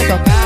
tocar.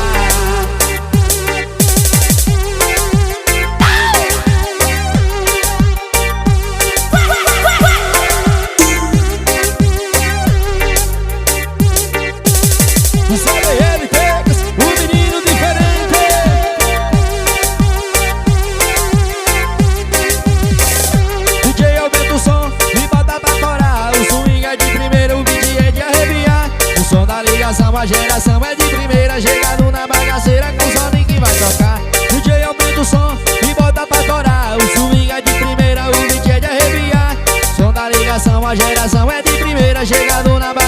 A geração é de primeira, chegando na bagaceira com o som que vai tocar. DJ aumenta o som e bota pra torar. O swing é de primeira, o beat é de arrepiar. Som da ligação, a geração é de primeira, chegando na bagaceira.